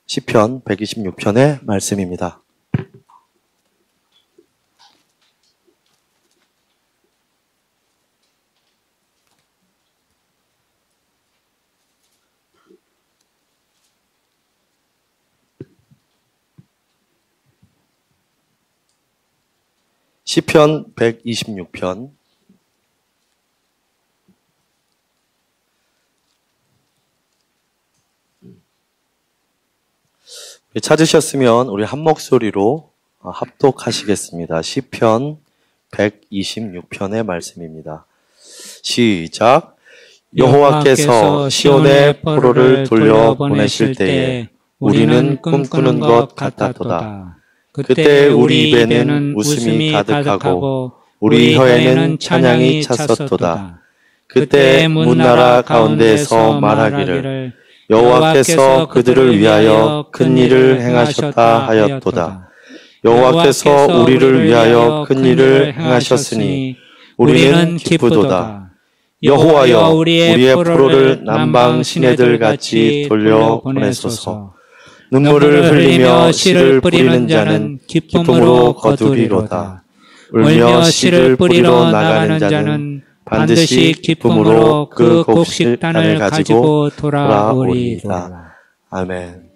시편 126편의 말씀입니다. 시편 126편 찾으셨으면 우리 한 목소리로 합독하시겠습니다. 시편 126편의 말씀입니다. 시작. 여호와께서 시온의 포로를 돌려보내실 때에 우리는 꿈꾸는 것 같았도다. 그때 우리 입에는 웃음이 가득하고 우리 혀에는 찬양이 찼었도다. 그때 문나라 가운데에서 말하기를 여호와께서 그들을 위하여 큰 일을 행하셨다 하였도다. 여호와께서 우리를 위하여 큰 일을 행하셨으니 우리는 기쁘도다. 여호와여 우리의 포로를 남방 시내들 같이 돌려보내소서. 눈물을 흘리며 씨를 뿌리는 자는 기쁨으로 거두리로다. 울며 씨를 뿌리러 나가는 자는 반드시 기쁨으로 그 곡식단을 가지고 돌아오리라. 아멘.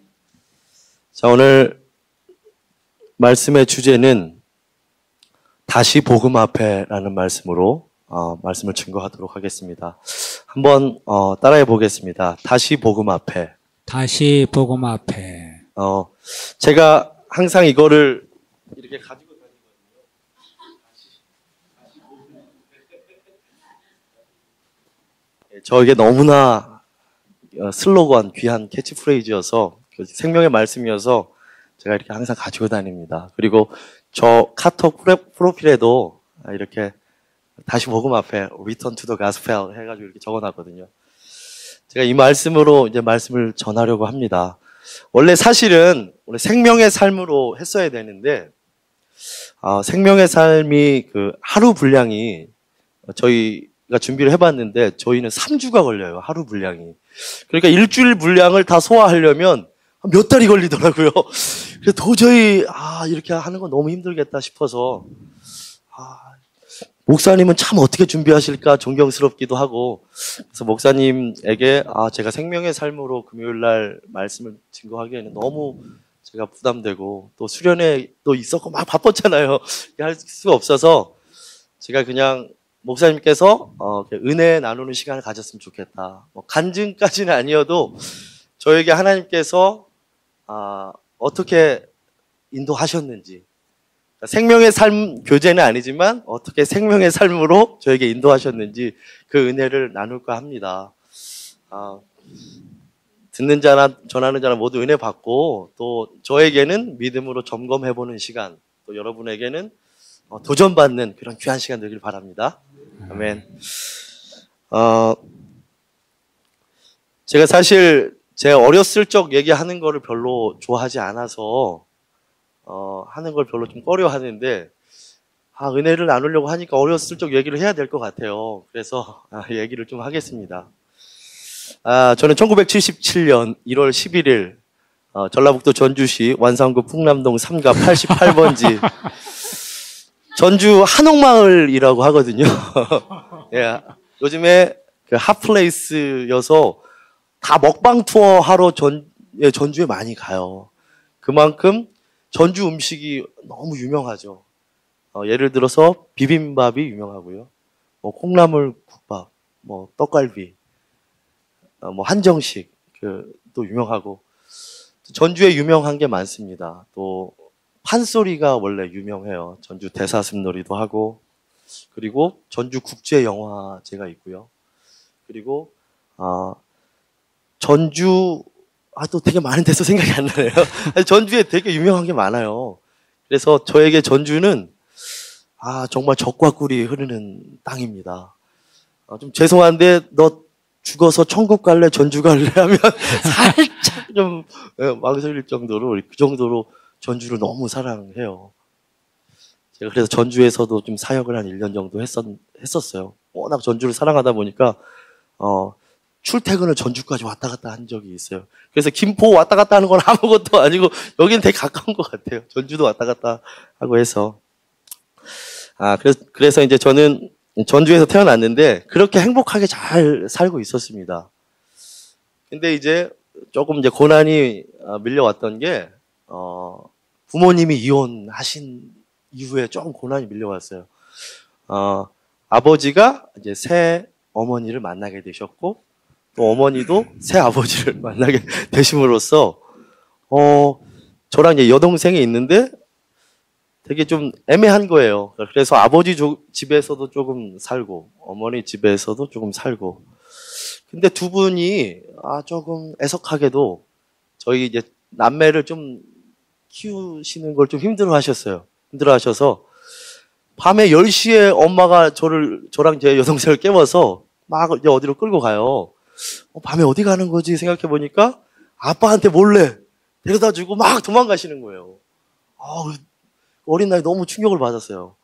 자, 오늘 말씀의 주제는 다시 복음 앞에라는 말씀으로 말씀을 증거하도록 하겠습니다. 한번 따라해 보겠습니다. 다시 복음 앞에. 다시 복음 앞에. 제가 항상 이거를 이렇게 가지고 다니거든요. 다시 복음 앞에. 저에게 너무나 슬로건, 귀한 캐치프레이즈여서 생명의 말씀이어서 제가 이렇게 항상 가지고 다닙니다. 그리고 저 카톡 프로필에도 이렇게 다시 복음 앞에 Return to the Gospel 해가지고 이렇게 적어놨거든요. 제가 이 말씀으로 이제 말씀을 전하려고 합니다. 원래 사실은 원래 생명의 삶으로 했어야 되는데, 생명의 삶이 그 하루 분량이 저희가 준비를 해봤는데 저희는 3주가 걸려요. 하루 분량이. 그러니까 일주일 분량을 다 소화하려면 몇 달이 걸리더라고요. 그래서 도저히 이렇게 하는 건 너무 힘들겠다 싶어서 목사님은 참 어떻게 준비하실까 존경스럽기도 하고, 그래서 목사님에게 제가 생명의 삶으로 금요일 날 말씀을 증거하기에는 너무 제가 부담되고 또 수련회 또 있었고 막 바빴잖아요. 할 수가 없어서 제가 그냥 목사님께서 은혜 나누는 시간을 가졌으면 좋겠다. 간증까지는 아니어도 저에게 하나님께서 어떻게 인도하셨는지, 생명의 삶 교제는 아니지만 어떻게 생명의 삶으로 저에게 인도하셨는지 그 은혜를 나눌까 합니다. 듣는 자나 전하는 자나 모두 은혜 받고, 또 저에게는 믿음으로 점검해보는 시간, 또 여러분에게는 도전받는 그런 귀한 시간 되길 바랍니다. 아멘. 제가 사실 제가 어렸을 적 얘기하는 거를 별로 좋아하지 않아서 하는 걸 별로 좀 꺼려 하는데, 은혜를 나누려고 하니까 어렸을 적 얘기를 해야 될 것 같아요. 그래서 얘기를 좀 하겠습니다. 저는 1977년 1월 11일 전라북도 전주시 완산구 풍남동 3가 88번지 전주 한옥마을이라고 하거든요. 예, 요즘에 그 핫플레이스여서 다 먹방 투어 하러 전주에 많이 가요. 그만큼 전주 음식이 너무 유명하죠. 예를 들어서 비빔밥이 유명하고요. 콩나물 국밥, 떡갈비, 한정식 또 유명하고, 전주에 유명한 게 많습니다. 또 판소리가 원래 유명해요. 전주 대사슴놀이도 하고, 그리고 전주 국제영화제가 있고요. 그리고 전주 또 되게 많은 데서 생각이 안 나네요. 전주에 되게 유명한 게 많아요. 그래서 저에게 전주는 정말 젖과 꿀이 흐르는 땅입니다. 좀 죄송한데 너 죽어서 천국 갈래 전주 갈래 하면 살짝 좀 망설일 정도로, 그 정도로 전주를 너무 사랑해요. 제가 그래서 전주에서도 좀 사역을 한 1년 정도 했었어요. 워낙 전주를 사랑하다 보니까 출퇴근을 전주까지 왔다 갔다 한 적이 있어요. 그래서 김포 왔다 갔다 하는 건 아무것도 아니고 여기는 되게 가까운 것 같아요. 전주도 왔다 갔다 하고 해서. 그래서 이제 저는 전주에서 태어났는데 그렇게 행복하게 잘 살고 있었습니다. 근데 이제 조금 이제 고난이 밀려왔던 게, 부모님이 이혼하신 이후에 조금 고난이 밀려왔어요. 아버지가 이제 새 어머니를 만나게 되셨고, 또 어머니도 새 아버지를 만나게 되심으로써, 저랑 이제 여동생이 있는데 되게 좀 애매한 거예요. 그래서 아버지 집에서도 조금 살고, 어머니 집에서도 조금 살고. 근데 두 분이, 조금 애석하게도 저희 이제 남매를 좀 키우시는 걸 좀 힘들어 하셨어요. 힘들어 하셔서, 밤에 10시에 엄마가 저랑 제 여동생을 깨워서 막 이제 어디로 끌고 가요. 밤에 어디 가는 거지 생각해 보니까 아빠한테 몰래 데려다 주고 막 도망가시는 거예요. 어린 나이 너무 충격을 받았어요.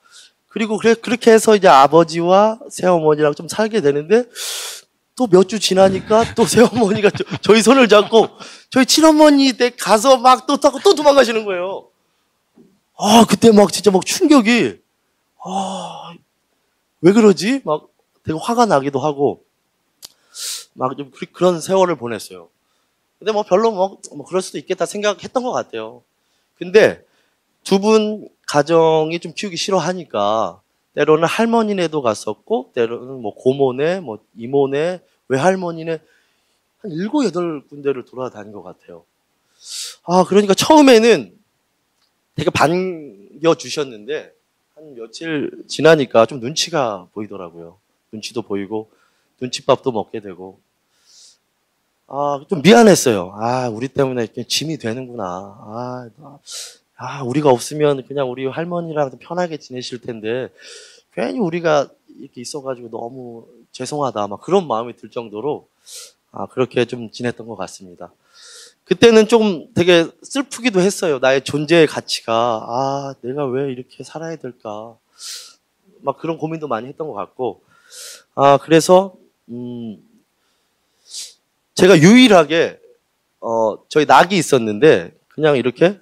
그리고 그렇게 해서 이제 아버지와 새어머니랑 좀 살게 되는데 또 몇 주 지나니까 또 새어머니가 저희 손을 잡고 저희 친어머니 댁 가서 막 또 타고 또 도망가시는 거예요. 그때 막 진짜 막 충격이, 왜 그러지? 막 되게 화가 나기도 하고, 막 좀 그런 세월을 보냈어요. 근데 뭐 별로 그럴 수도 있겠다 생각했던 것 같아요. 근데 두 분 가정이 좀 키우기 싫어하니까 때로는 할머니네도 갔었고, 때로는 뭐 고모네, 뭐 이모네, 외할머니네 한 7, 8군데를 돌아다닌 것 같아요. 그러니까 처음에는 되게 반겨주셨는데 한 며칠 지나니까 좀 눈치가 보이더라고요. 눈치도 보이고 눈칫밥도 먹게 되고 좀 미안했어요. 우리 때문에 이렇게 짐이 되는구나. 우리가 없으면 그냥 우리 할머니랑 편하게 지내실 텐데 괜히 우리가 이렇게 있어가지고 너무 죄송하다. 막 그런 마음이 들 정도로 그렇게 좀 지냈던 것 같습니다. 그때는 좀 되게 슬프기도 했어요. 나의 존재의 가치가 내가 왜 이렇게 살아야 될까. 막 그런 고민도 많이 했던 것 같고 그래서 제가 유일하게 저희 낙이 있었는데 그냥 이렇게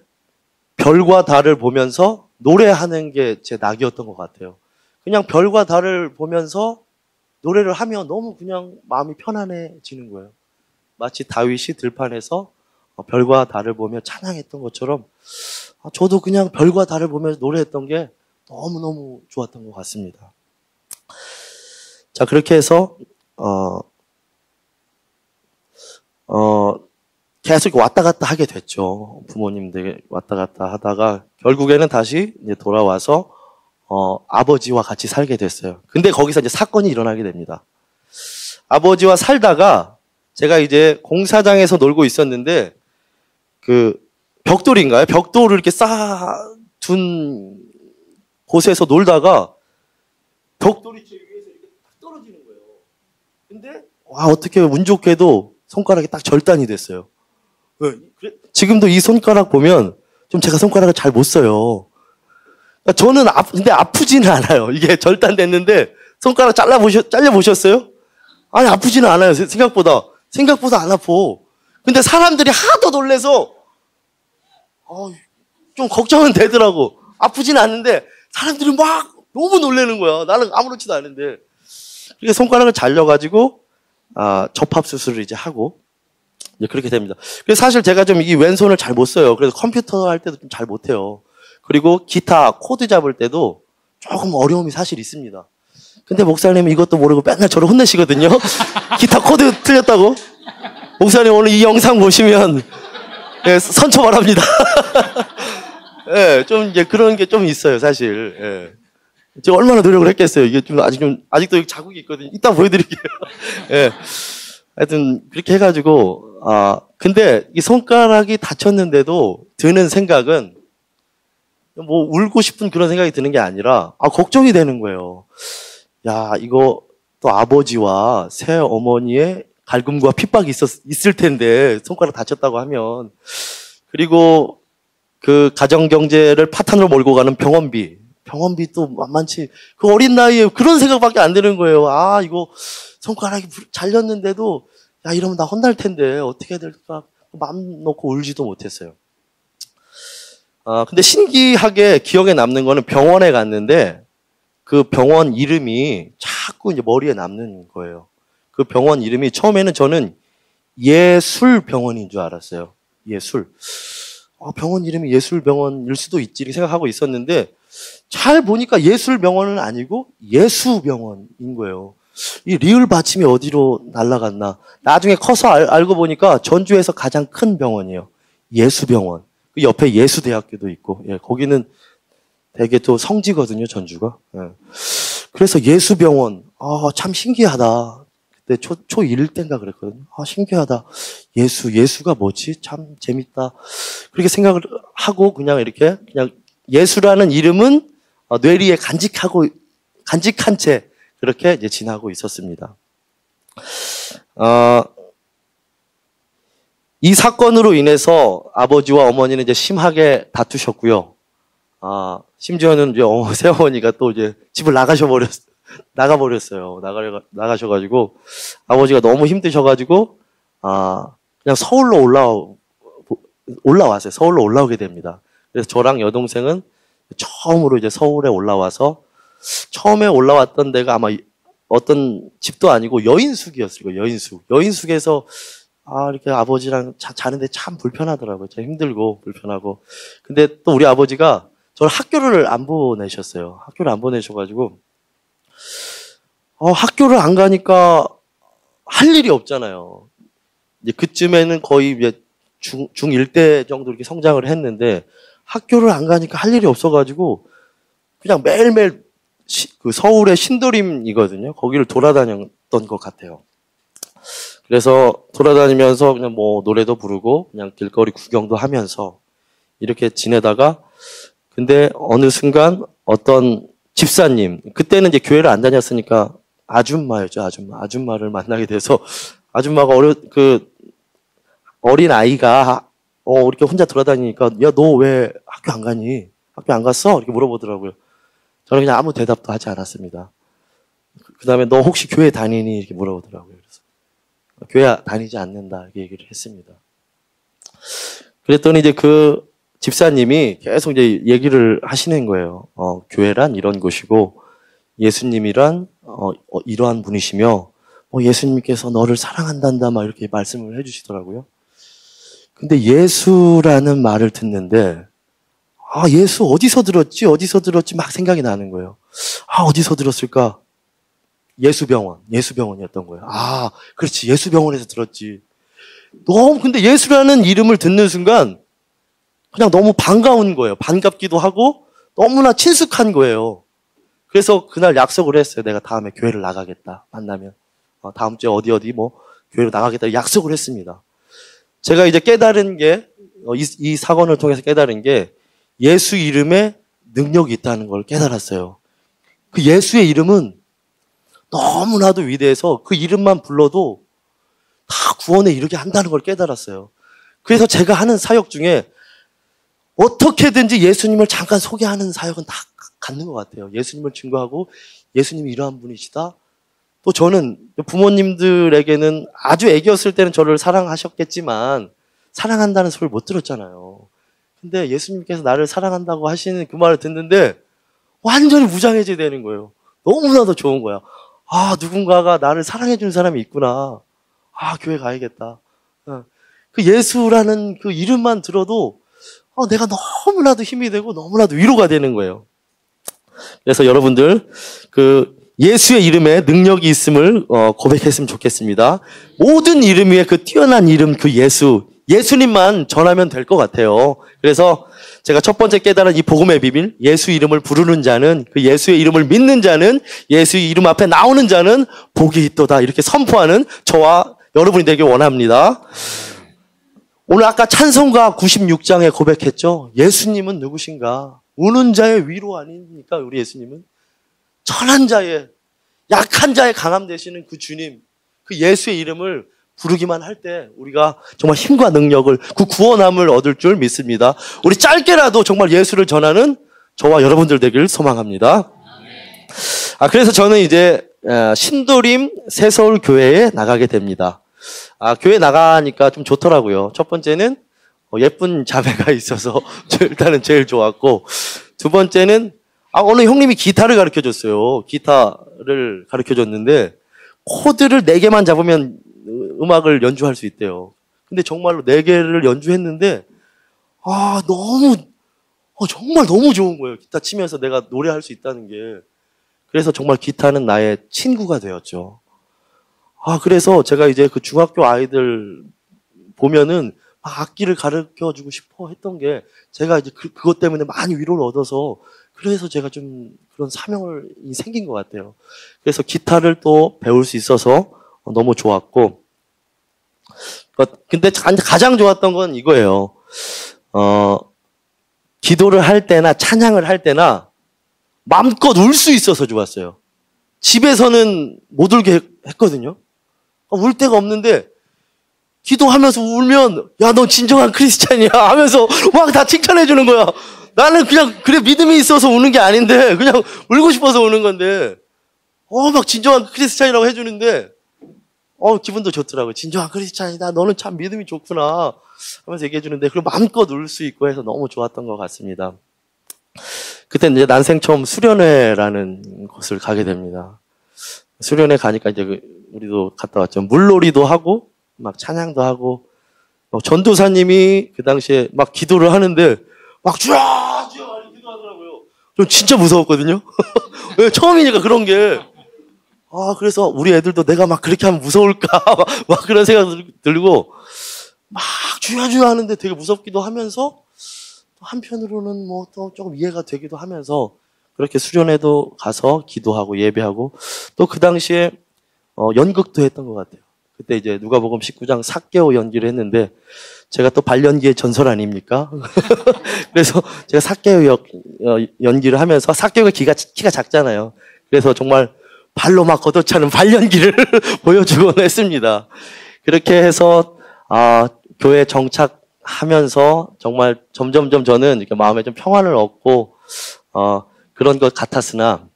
별과 달을 보면서 노래하는 게 제 낙이었던 것 같아요. 그냥 별과 달을 보면서 노래를 하면 너무 그냥 마음이 편안해지는 거예요. 마치 다윗이 들판에서 별과 달을 보며 찬양했던 것처럼 저도 그냥 별과 달을 보면서 노래했던 게 너무너무 좋았던 것 같습니다. 자, 그렇게 해서 계속 왔다 갔다 하게 됐죠. 부모님들 왔다 갔다 하다가 결국에는 다시 이제 돌아와서 아버지와 같이 살게 됐어요. 근데 거기서 이제 사건이 일어나게 됩니다. 아버지와 살다가 제가 이제 공사장에서 놀고 있었는데 그 벽돌인가요? 벽돌을 이렇게 쌓아둔 곳에서 놀다가 벽돌이 제 위에서 이렇게 딱 떨어지는 거예요. 근데 어떻게 운 좋게도 손가락이 딱 절단이 됐어요. 지금도 이 손가락 보면 좀 제가 손가락을 잘 못 써요. 저는 근데 아프지는 않아요. 이게 절단됐는데 손가락 잘려보셨어요? 아니, 아프지는 않아요. 생각보다 안 아파. 근데 사람들이 하도 놀래서 좀 걱정은 되더라고. 아프지는 않는데 사람들이 막 너무 놀래는 거야. 나는 아무렇지도 않은데. 그래서 손가락을 잘려가지고 접합 수술을 이제 하고 이제 그렇게 됩니다. 그래서 사실 제가 좀 이 왼손을 잘 못 써요. 그래서 컴퓨터 할 때도 좀 잘 못해요. 그리고 기타 코드 잡을 때도 조금 어려움이 사실 있습니다. 근데 목사님은 이것도 모르고 맨날 저를 혼내시거든요. 기타 코드 틀렸다고. 목사님 오늘 이 영상 보시면 선처 바랍니다. 좀 이제 그런 게 좀 있어요, 사실. 제가 얼마나 노력을 했겠어요. 이게 좀 아직도 여기 자국이 있거든요. 이따 보여드릴게요. 하여튼 그렇게 해가지고 근데 이 손가락이 다쳤는데도 드는 생각은 뭐 울고 싶은 그런 생각이 드는 게 아니라 걱정이 되는 거예요. 이거 또 아버지와 새 어머니의 갈굼과 핍박이 있을 텐데 손가락 다쳤다고 하면 그리고 그 가정 경제를 파탄으로 몰고 가는 병원비도 만만치 그 어린 나이에 그런 생각밖에 안 드는 거예요. 이거 손가락이 잘렸는데도 야, 이러면 나 혼날 텐데 어떻게 해야 될까? 마음 놓고 울지도 못했어요. 근데 신기하게 기억에 남는 거는 병원에 갔는데 그 병원 이름이 자꾸 이제 머리에 남는 거예요. 그 병원 이름이 처음에는 저는 예술병원인 줄 알았어요. 예술. 병원 이름이 예술병원일 수도 있지 생각하고 있었는데 잘 보니까 예술병원은 아니고 예수병원인 거예요. 이 리을 받침이 어디로 날아갔나. 나중에 커서 알고 보니까 전주에서 가장 큰 병원이에요. 예수병원. 그 옆에 예수대학교도 있고, 예, 거기는 되게 또 성지거든요, 전주가. 예. 그래서 예수병원, 참 신기하다. 그때 초1 때인가 그랬거든요. 신기하다. 예수가 뭐지? 참 재밌다. 그렇게 생각을 하고 그냥 예수라는 이름은 뇌리에 간직한 채 그렇게 이제 지나고 있었습니다. 이 사건으로 인해서 아버지와 어머니는 이제 심하게 다투셨고요. 심지어는 이제 새어머니가 또 이제 집을 나가버렸어요. 나가셔가지고, 아버지가 너무 힘드셔가지고, 그냥 서울로 올라왔어요. 서울로 올라오게 됩니다. 그래서 저랑 여동생은 처음으로 이제 서울에 올라와서, 처음에 올라왔던 데가 아마 어떤 집도 아니고 여인숙이었을 거예요. 여인숙에서 이렇게 아버지랑 자는데 참 불편하더라고요. 참 힘들고 불편하고. 근데 또 우리 아버지가 저를 학교를 안 보내셨어요. 학교를 안 보내셔가지고 학교를 안 가니까 할 일이 없잖아요. 이제 그쯤에는 거의 이제 중1 때 정도 이렇게 성장을 했는데 학교를 안 가니까 할 일이 없어가지고 그냥 매일매일 그 서울의 신도림이거든요. 거기를 돌아다녔던 것 같아요. 그래서 돌아다니면서 그냥 뭐 노래도 부르고 그냥 길거리 구경도 하면서 이렇게 지내다가 근데 어느 순간 어떤 집사님, 그때는 이제 교회를 안 다녔으니까 아줌마였죠. 아줌마를 만나게 돼서 아줌마가 어린 아이가 이렇게 혼자 돌아다니니까 야, 너 왜 학교 안 가니? 학교 안 갔어? 이렇게 물어보더라고요. 저는 그냥 아무 대답도 하지 않았습니다. 그 다음에 너 혹시 교회 다니니? 이렇게 물어보더라고요. 그래서 교회 다니지 않는다. 이렇게 얘기를 했습니다. 그랬더니 이제 그 집사님이 계속 이제 얘기를 하시는 거예요. 교회란 이런 곳이고 예수님이란 이러한 분이시며 예수님께서 너를 사랑한단다 막 이렇게 말씀을 해주시더라고요. 근데 예수라는 말을 듣는데 예수 어디서 들었지 막 생각이 나는 거예요. 어디서 들었을까? 예수병원이었던 거예요. 그렇지, 예수병원에서 들었지. 근데 예수라는 이름을 듣는 순간 그냥 너무 반가운 거예요. 반갑기도 하고 너무나 친숙한 거예요. 그래서 그날 약속을 했어요. 내가 다음에 교회를 나가겠다. 만나면 다음 주에 어디 교회로 나가겠다. 약속을 했습니다. 제가 이제 깨달은 게 이 사건을 통해서 깨달은 게 예수 이름에 능력이 있다는 걸 깨달았어요. 그 예수의 이름은 너무나도 위대해서 그 이름만 불러도 다 구원에 이르게 한다는 걸 깨달았어요. 그래서 제가 하는 사역 중에 어떻게든지 예수님을 잠깐 소개하는 사역은 다 갖는 것 같아요. 예수님을 증거하고 예수님이 이러한 분이시다. 또 저는 부모님들에게는 아주 애기였을 때는 저를 사랑하셨겠지만 사랑한다는 소리를 못 들었잖아요. 근데 예수님께서 나를 사랑한다고 하시는 그 말을 듣는데 완전히 무장해제 되는 거예요. 너무나도 좋은 거야. 누군가가 나를 사랑해주는 사람이 있구나. 교회 가야겠다. 그 예수라는 그 이름만 들어도 내가 너무나도 힘이 되고 너무나도 위로가 되는 거예요. 그래서 여러분들 그 예수의 이름에 능력이 있음을 고백했으면 좋겠습니다. 모든 이름 위에 그 뛰어난 이름 그 예수님만 전하면 될 것 같아요. 그래서 제가 첫 번째 깨달은 이 복음의 비밀, 예수 이름을 부르는 자는, 그 예수의 이름을 믿는 자는, 예수의 이름 앞에 나오는 자는 복이 있도다. 이렇게 선포하는 저와 여러분이 되길 원합니다. 오늘 아까 찬송가 96장에 고백했죠. 예수님은 누구신가? 우는 자의 위로 아닙니까? 우리 예수님은 천한 자의, 약한 자의 강함 되시는 그 주님, 그 예수의 이름을 부르기만 할 때 우리가 정말 힘과 능력을, 그 구원함을 얻을 줄 믿습니다. 우리 짧게라도 정말 예수를 전하는 저와 여러분들 되길 소망합니다. 그래서 저는 이제 신도림 새서울 교회에 나가게 됩니다. 교회 나가니까 좀 좋더라고요. 첫 번째는 예쁜 자매가 있어서 일단은 제일 좋았고, 두 번째는 어느 형님이 기타를 가르쳐 줬어요. 기타를 가르쳐 줬는데 코드를 4개만 잡으면 음악을 연주할 수 있대요. 근데 정말로 4개를 연주했는데 정말 너무 좋은 거예요. 기타 치면서 내가 노래할 수 있다는 게. 그래서 정말 기타는 나의 친구가 되었죠. 그래서 제가 이제 그 중학교 아이들 보면은 막 악기를 가르쳐 주고 싶어 했던 게 제가 이제 그것 때문에 많이 위로를 얻어서 그래서 제가 좀 그런 사명이 생긴 것 같아요. 그래서 기타를 또 배울 수 있어서 너무 좋았고, 근데 가장 좋았던 건 이거예요. 기도를 할 때나 찬양을 할 때나 마음껏 울 수 있어서 좋았어요. 집에서는 못 울게 했거든요. 울 데가 없는데 기도하면서 울면 야, 너 진정한 크리스찬이야 하면서 막 다 칭찬해 주는 거야. 나는 그냥 그래 믿음이 있어서 우는 게 아닌데 그냥 울고 싶어서 우는 건데 막 진정한 크리스찬이라고 해주는데 기분도 좋더라고요. 진정한 크리스찬이다. 너는 참 믿음이 좋구나 하면서 얘기해 주는데 그리고 마음껏 울 수 있고 해서 너무 좋았던 것 같습니다. 그때 이제 난생 처음 수련회라는 곳을 가게 됩니다. 수련회 가니까 이제 우리도 갔다 왔죠. 물놀이도 하고 막 찬양도 하고 전도사님이 그 당시에 막 기도를 하는데 막 주여 많이 기도하더라고요. 좀 진짜 무서웠거든요. 처음이니까 그런 게 그래서 우리 애들도 내가 막 그렇게 하면 무서울까 막 그런 생각 들고 막 주여 하는데 되게 무섭기도 하면서 또 한편으로는 뭐 또 조금 이해가 되기도 하면서 그렇게 수련회도 가서 기도하고 예배하고 또 그 당시에 연극도 했던 것 같아요. 그때 이제 누가복음 19장 삭개오 연기를 했는데 제가 또 발연기의 전설 아닙니까? 그래서 제가 삭개오 연기를 하면서 삭개오가 키가 작잖아요. 그래서 정말 발로 막 걷어차는 발연기를 보여주곤 했습니다. 그렇게 해서 교회 정착하면서 정말 점점점 저는 이렇게 마음에 좀 평안을 얻고 그런 것 같았으나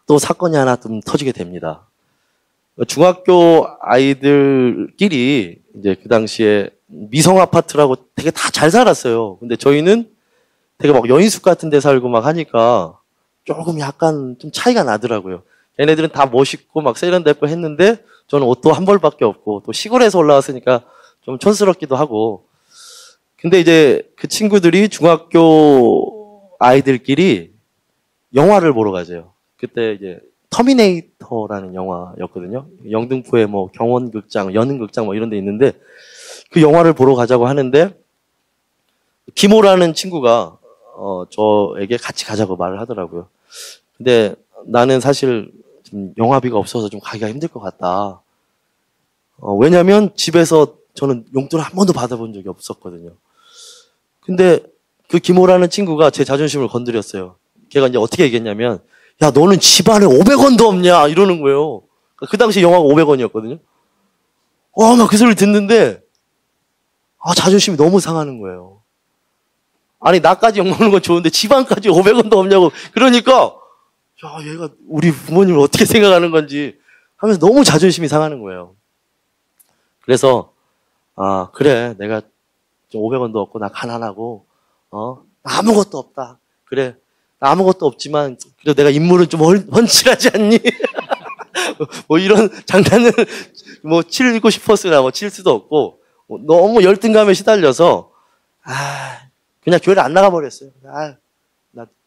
또 사건이 하나 좀 터지게 됩니다. 중학교 아이들끼리 이제 그 당시에 미성 아파트라고 되게 다 잘 살았어요. 근데 저희는 되게 막 여인숙 같은 데 살고 막 하니까 조금 약간 좀 차이가 나더라고요. 얘네들은 다 멋있고 막 세련됐고 했는데 저는 옷도 한 벌밖에 없고 또 시골에서 올라왔으니까 좀 촌스럽기도 하고. 근데 이제 그 친구들이 중학교 아이들끼리 영화를 보러 가죠. 그때 이제 터미네이터라는 영화였거든요. 영등포에 뭐 경원극장, 연흥극장 뭐 이런 데 있는데 그 영화를 보러 가자고 하는데 김호라는 친구가 저에게 같이 가자고 말을 하더라고요. 근데 나는 사실 좀 영화비가 없어서 좀 가기가 힘들 것 같다. 왜냐면 집에서 저는 용돈을 한 번도 받아본 적이 없었거든요. 근데 그 김호라는 친구가 제 자존심을 건드렸어요. 걔가 이제 어떻게 얘기했냐면 야, 너는 집안에 500원도 없냐? 이러는 거예요. 그 당시 영화가 500원이었거든요. 막 그 소리를 듣는데, 자존심이 너무 상하는 거예요. 아니, 나까지 욕먹는 건 좋은데 집안까지 500원도 없냐고. 그러니까, 야, 얘가 우리 부모님을 어떻게 생각하는 건지 하면서 너무 자존심이 상하는 거예요. 그래서, 그래. 내가 좀 500원도 없고, 나 가난하고, 아무것도 없다. 그래. 아무것도 없지만 그래도 내가 인물은 좀 훤칠하지 않니? 뭐 이런 장난을 뭐 치고 싶었으나 뭐 칠 수도 없고 너무 열등감에 시달려서 그냥 교회를 안 나가 버렸어요. 나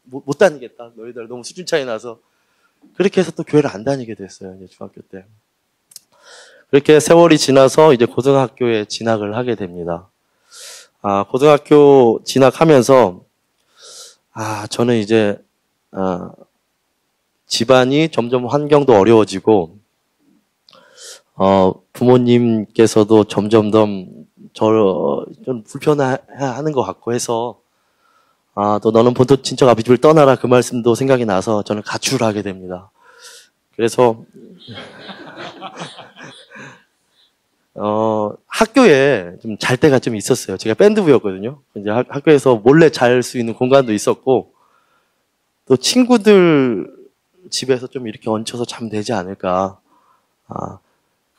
못 다니겠다. 너희들 너무 수준 차이 나서 그렇게 해서 또 교회를 안 다니게 됐어요. 이제 중학교 때. 그렇게 세월이 지나서 이제 고등학교에 진학을 하게 됩니다. 고등학교 진학하면서 저는 이제, 집안이 점점 환경도 어려워지고, 부모님께서도 점점 더 좀 불편해하는 것 같고 해서, 또 너는 본토 친척 아비 집을 떠나라 그 말씀도 생각이 나서 저는 가출을 하게 됩니다. 그래서, 학교에 좀 잘 때가 좀 있었어요. 제가 밴드부였거든요. 이제 학교에서 몰래 잘 수 있는 공간도 있었고, 또 친구들 집에서 좀 이렇게 얹혀서 자면 되지 않을까.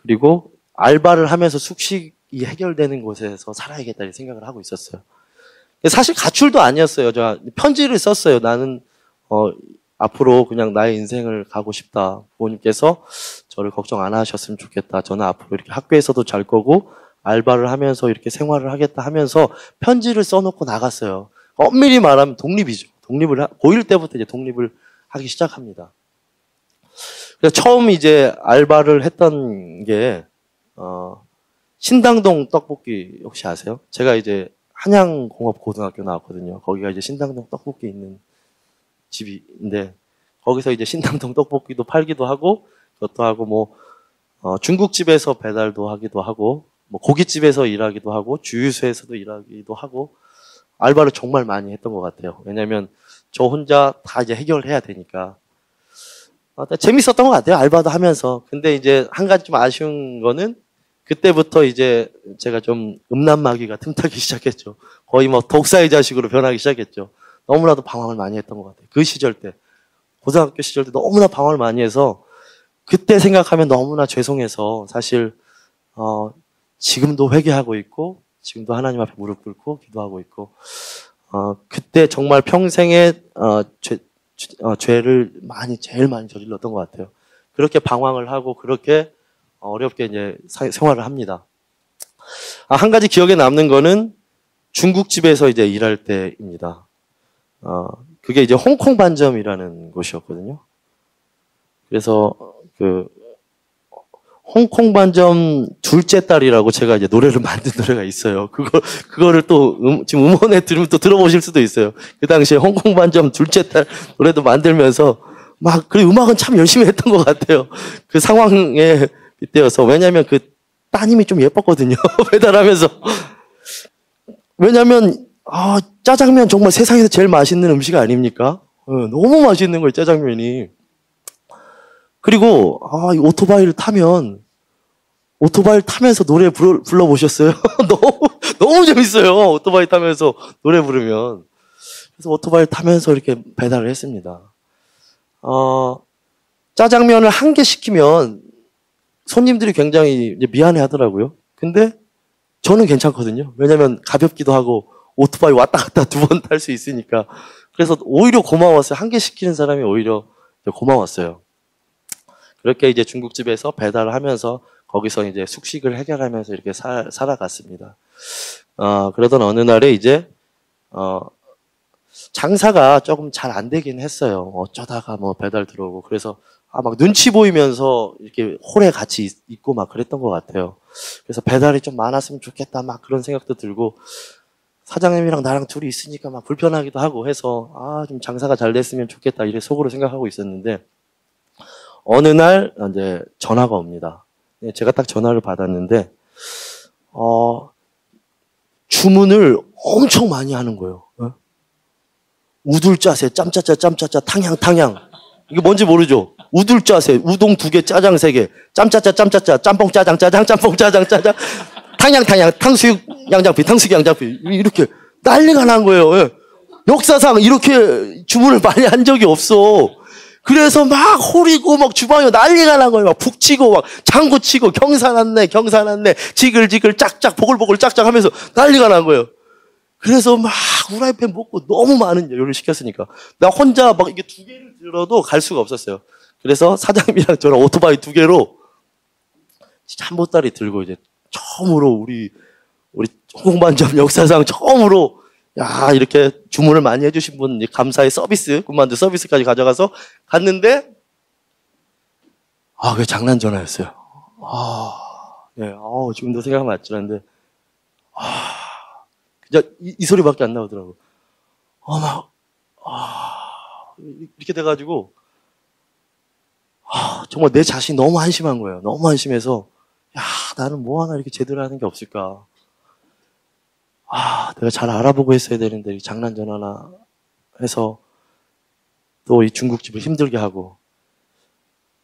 그리고 알바를 하면서 숙식이 해결되는 곳에서 살아야겠다 이 생각을 하고 있었어요. 사실 가출도 아니었어요. 제가 편지를 썼어요. 나는 앞으로 그냥 나의 인생을 가고 싶다. 부모님께서 저를 걱정 안 하셨으면 좋겠다. 저는 앞으로 이렇게 학교에서도 잘 거고 알바를 하면서 이렇게 생활을 하겠다 하면서 편지를 써놓고 나갔어요. 엄밀히 말하면 독립이죠. 고1 때부터 이제 독립을 하기 시작합니다. 그래서 처음 이제 알바를 했던 게 신당동 떡볶이 혹시 아세요? 제가 이제 한양공업고등학교 나왔거든요. 거기가 이제 신당동 떡볶이 있는 집인데 거기서 이제 신당동 떡볶이도 팔기도 하고 그것도 하고 뭐 중국집에서 배달도 하기도 하고 뭐 고깃집에서 일하기도 하고 주유소에서도 일하기도 하고 알바를 정말 많이 했던 것 같아요. 왜냐하면 저 혼자 다 이제 해결해야 되니까 재밌었던 것 같아요. 알바도 하면서. 근데 이제 한 가지 좀 아쉬운 거는 그때부터 이제 제가 좀 음란마귀가 틈타기 시작했죠. 거의 뭐 독사의 자식으로 변하기 시작했죠. 너무나도 방황을 많이 했던 것 같아요. 그 시절 때. 고등학교 시절 때 너무나 방황을 많이 해서 그때 생각하면 너무나 죄송해서 사실 지금도 회개하고 있고 지금도 하나님 앞에 무릎 꿇고 기도하고 있고 그때 정말 평생에 죄를 제일 많이 저질렀던 것 같아요. 그렇게 방황을 하고 그렇게 어렵게 이제 생활을 합니다. 한 가지 기억에 남는 거는 중국집에서 이제 일할 때입니다. 그게 이제 홍콩 반점이라는 곳이었거든요. 그래서 홍콩 반점 둘째 딸이라고 제가 이제 노래를 만든 노래가 있어요. 그거를 또 지금 음원에 들으면 또 들어보실 수도 있어요. 그 당시에 홍콩 반점 둘째 딸 노래도 만들면서 그리고 음악은 참 열심히 했던 것 같아요. 그 상황에 빗대어서. 왜냐면 그 따님이 좀 예뻤거든요. 배달하면서. 왜냐면 짜장면 정말 세상에서 제일 맛있는 음식 아닙니까? 너무 맛있는 거예요, 짜장면이. 그리고 이 오토바이를 타면서 노래 불러보셨어요? 너무 재밌어요. 오토바이 타면서 노래 부르면. 그래서 오토바이 타면서 이렇게 배달을 했습니다. 짜장면을 한 개 시키면 손님들이 굉장히 미안해 하더라고요. 근데 저는 괜찮거든요. 왜냐면 가볍기도 하고 오토바이 왔다 갔다 2번 탈 수 있으니까. 그래서 오히려 고마웠어요. 한 개 시키는 사람이 오히려 고마웠어요. 그렇게 이제 중국집에서 배달을 하면서 거기서 이제 숙식을 해결하면서 이렇게 살아갔습니다. 그러던 어느 날에 이제 장사가 조금 잘 안 되긴 했어요. 어쩌다가 뭐 배달 들어오고. 그래서 막 눈치 보이면서 이렇게 홀에 같이 있고 막 그랬던 것 같아요. 그래서 배달이 좀 많았으면 좋겠다 막 그런 생각도 들고 사장님이랑 나랑 둘이 있으니까 막 불편하기도 하고 해서 좀 장사가 잘 됐으면 좋겠다 이래 속으로 생각하고 있었는데 어느 날 이제 전화가 옵니다. 제가 딱 전화를 받았는데 주문을 엄청 많이 하는 거예요. 우둘짜세, 짬짜짜, 짬짜짜, 탕양. 이게 뭔지 모르죠? 우둘짜세, 우동 2개, 짜장 3개, 짬짜짜, 짬짜짜, 짬뽕 짜장, 짬뽕 짜장, 탕양, 탕수육 양장피, 이렇게 난리가 난 거예요. 역사상 이렇게 주문을 많이 한 적이 없어. 그래서 막 홀이고 막 주방에 난리가 난 거예요. 막 북치고 막 장구 치고 경사났네, 지글지글 짝짝 보글보글 짝짝 하면서 난리가 난 거예요. 그래서 막 후라이팬 먹고 너무 많은 요리를 시켰으니까 나 혼자 막 이게 2개를 들어도 갈 수가 없었어요. 그래서 사장님이랑 저랑 오토바이 2개로 진짜 한 보따리 들고 이제 처음으로 우리 홍반점 역사상 처음으로 이렇게 주문을 많이 해주신 분 감사의 서비스, 군만두 서비스까지 가져가서 갔는데 그게 장난 전화였어요. 네, 지금도 생각하면 아찔한데 그냥 이 소리밖에 안 나오더라고. 이렇게 돼가지고 정말 내 자신이 너무 한심한 거예요. 너무 한심해서 나는 뭐 하나 이렇게 제대로 하는 게 없을까. 내가 잘 알아보고 했어야 되는데 장난 전화나 해서 또 이 중국집을 힘들게 하고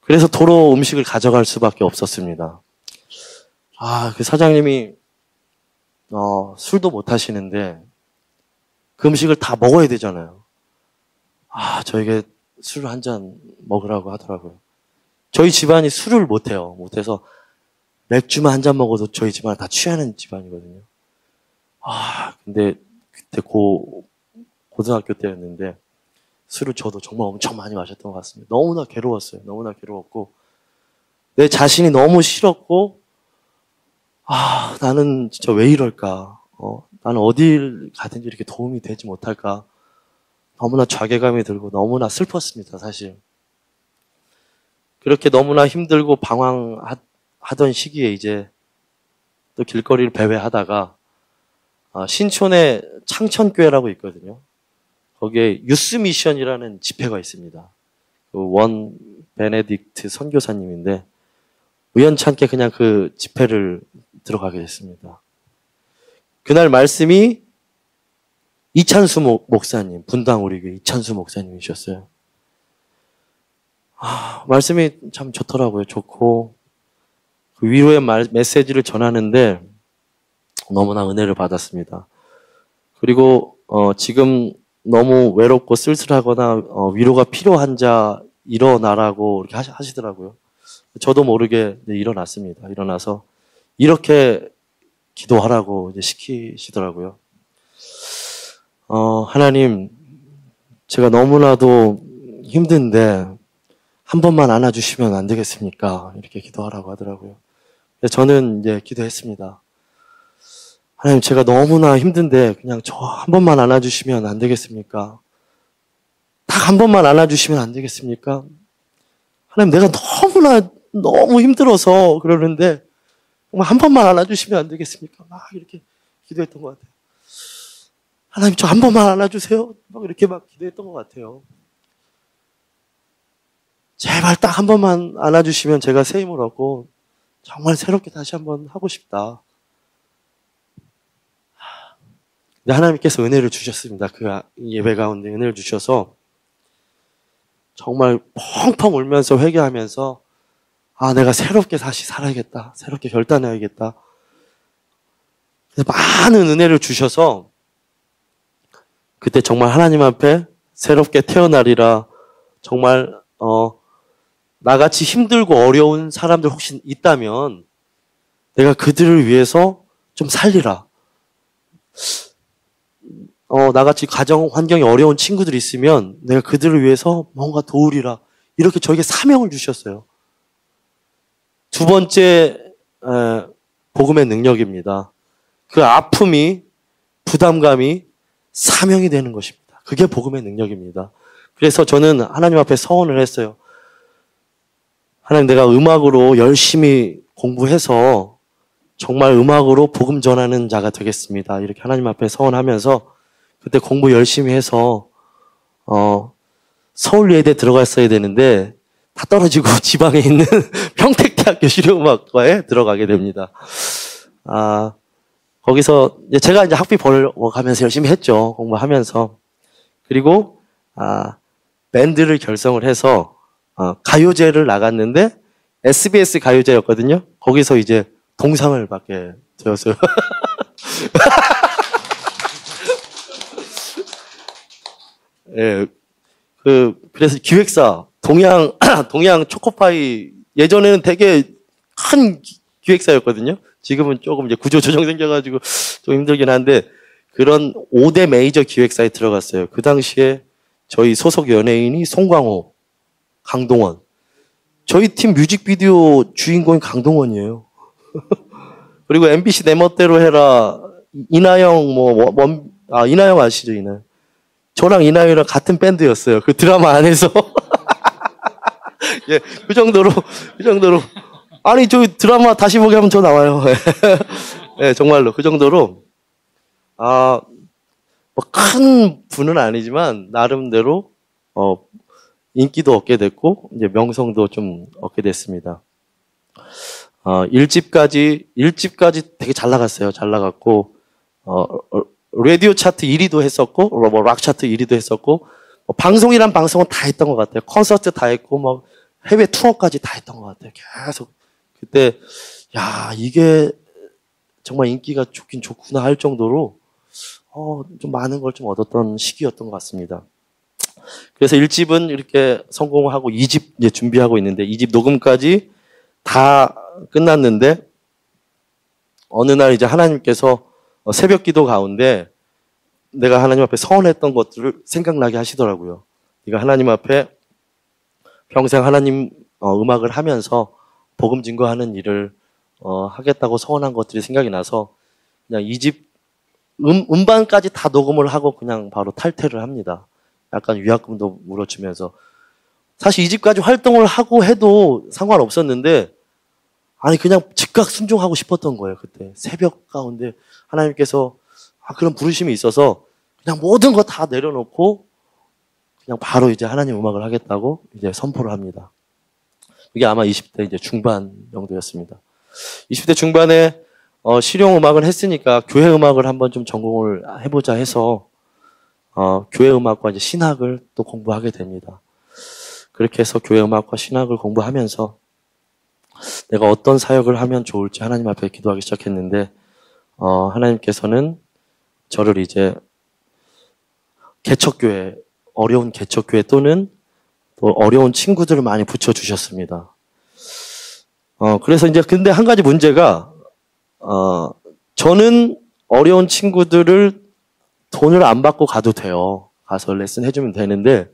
그래서 도로 음식을 가져갈 수밖에 없었습니다. 그 사장님이 술도 못 하시는데 그 음식을 다 먹어야 되잖아요. 저에게 술을 한 잔 먹으라고 하더라고요. 저희 집안이 술을 못해요. 못해서 맥주만 한 잔 먹어도 저희 집안 다 취하는 집안이거든요. 근데 그때 고등학교 때였는데 술을 저도 정말 엄청 많이 마셨던 것 같습니다. 너무나 괴로웠어요. 너무나 괴로웠고 내 자신이 너무 싫었고 나는 진짜 왜 이럴까? 나는 어딜 가든지 이렇게 도움이 되지 못할까? 너무나 자괴감이 들고 너무나 슬펐습니다, 사실. 그렇게 너무나 힘들고 방황하던 시기에 이제 또 길거리를 배회하다가 신촌에 창천교회라고 있거든요. 거기에 유스 미션이라는 집회가 있습니다. 원 베네딕트 선교사님인데 우연찮게 그냥 그 집회를 들어가게 됐습니다. 그날 말씀이 이찬수 목사님, 분당 우리 교회 이찬수 목사님이셨어요. 말씀이 참 좋더라고요. 좋고 그 위로의 메시지를 전하는데 너무나 은혜를 받았습니다. 그리고 지금 너무 외롭고 쓸쓸하거나 위로가 필요한 자 일어나라고 이렇게 하시더라고요. 저도 모르게 일어났습니다. 일어나서 이렇게 기도하라고 이제 시키시더라고요. 하나님, 제가 너무나도 힘든데 한 번만 안아주시면 안 되겠습니까? 이렇게 기도하라고 하더라고요. 저는 이제 기도했습니다. 하나님, 제가 너무나 힘든데 그냥 저 한 번만 안아주시면 안 되겠습니까? 딱 한 번만 안아주시면 안 되겠습니까? 하나님, 내가 너무 힘들어서 그러는데 정말 한 번만 안아주시면 안 되겠습니까? 막 이렇게 기도했던 것 같아요. 하나님, 저 한 번만 안아주세요. 막 이렇게 막 기도했던 것 같아요. 제발 딱 한 번만 안아주시면 제가 새 힘을 얻고 정말 새롭게 다시 한번 하고 싶다. 근데 하나님께서 은혜를 주셨습니다. 그 예배 가운데 은혜를 주셔서 정말 펑펑 울면서 회개하면서 내가 새롭게 다시 살아야겠다. 새롭게 결단해야겠다. 많은 은혜를 주셔서 그때 정말 하나님 앞에 새롭게 태어나리라. 정말 나같이 힘들고 어려운 사람들 혹시 있다면 내가 그들을 위해서 좀 살리라. 나같이 가정 환경이 어려운 친구들이 있으면 내가 그들을 위해서 뭔가 도우리라. 이렇게 저에게 사명을 주셨어요. 두 번째 복음의 능력입니다. 그 아픔이 부담감이 사명이 되는 것입니다. 그게 복음의 능력입니다. 그래서 저는 하나님 앞에 서원을 했어요. 하나님, 내가 음악으로 열심히 공부해서 정말 음악으로 복음 전하는 자가 되겠습니다. 이렇게 하나님 앞에 서원하면서 그때 공부 열심히 해서 서울예대 들어갔어야 되는데 다 떨어지고 지방에 있는 평택대학교 실용음악과에 들어가게 됩니다. 거기서 제가 이제 학비 벌어가면서 열심히 했죠. 공부하면서. 그리고 밴드를 결성을 해서 가요제를 나갔는데 SBS 가요제였거든요. 거기서 이제 동상을 받게 되었어요. 예, 그래서 기획사 동양 초코파이 예전에는 되게 큰 기획사였거든요. 지금은 조금 이제 구조 조정 생겨가지고 좀 힘들긴 한데 그런 5대 메이저 기획사에 들어갔어요. 그 당시에 저희 소속 연예인이 송강호, 강동원. 저희 팀 뮤직비디오 주인공이 강동원이에요. 그리고 MBC 내 멋대로 해라. 이나영 이나영 아시죠, 이나영? 저랑 이나영이랑 같은 밴드였어요. 그 드라마 안에서. 예, 그 정도로. 아니, 저 드라마 다시 보게 하면 저 나와요. 예, 정말로. 그 정도로. 큰 분은 아니지만, 나름대로, 인기도 얻게 됐고, 이제 명성도 좀 얻게 됐습니다. 1집까지 되게 잘 나갔어요. 잘 나갔고, 라디오 차트 1위도 했었고, 락 차트 1위도 했었고, 방송이란 방송은 다 했던 것 같아요. 콘서트 다 했고, 해외 투어까지 다 했던 것 같아요. 계속. 그때, 이게 정말 인기가 좋긴 좋구나 할 정도로, 좀 많은 걸 좀 얻었던 시기였던 것 같습니다. 그래서 1집은 이렇게 성공하고 2집 이제 준비하고 있는데, 2집 녹음까지 다 끝났는데, 어느 날 이제 하나님께서 새벽 기도 가운데 내가 하나님 앞에 서원했던 것들을 생각나게 하시더라고요. 네가 하나님 앞에 평생 하나님 음악을 하면서 복음 증거하는 일을 하겠다고 서원한 것들이 생각이 나서 그냥 이 집 음반까지 다 녹음을 하고 그냥 바로 탈퇴를 합니다. 약간 위약금도 물어주면서. 사실 이 집까지 활동을 하고 해도 상관없었는데 아니 그냥 즉각 순종하고 싶었던 거예요. 그때 새벽 가운데 하나님께서 그런 부르심이 있어서 그냥 모든 거 다 내려놓고 그냥 바로 이제 하나님 음악을 하겠다고 이제 선포를 합니다. 그게 아마 20대 이제 중반 정도였습니다. 20대 중반에 실용 음악을 했으니까 교회 음악을 한번 좀 전공을 해보자 해서 교회 음악과 이제 신학을 또 공부하게 됩니다. 그렇게 해서 교회 음악과 신학을 공부하면서 내가 어떤 사역을 하면 좋을지 하나님 앞에 기도하기 시작했는데 하나님께서는 저를 이제 개척교회, 어려운 개척교회 또는 또 어려운 친구들을 많이 붙여주셨습니다. 그래서 이제 근데 한 가지 문제가 저는 어려운 친구들을 돈을 안 받고 가도 돼요. 가서 레슨 해주면 되는데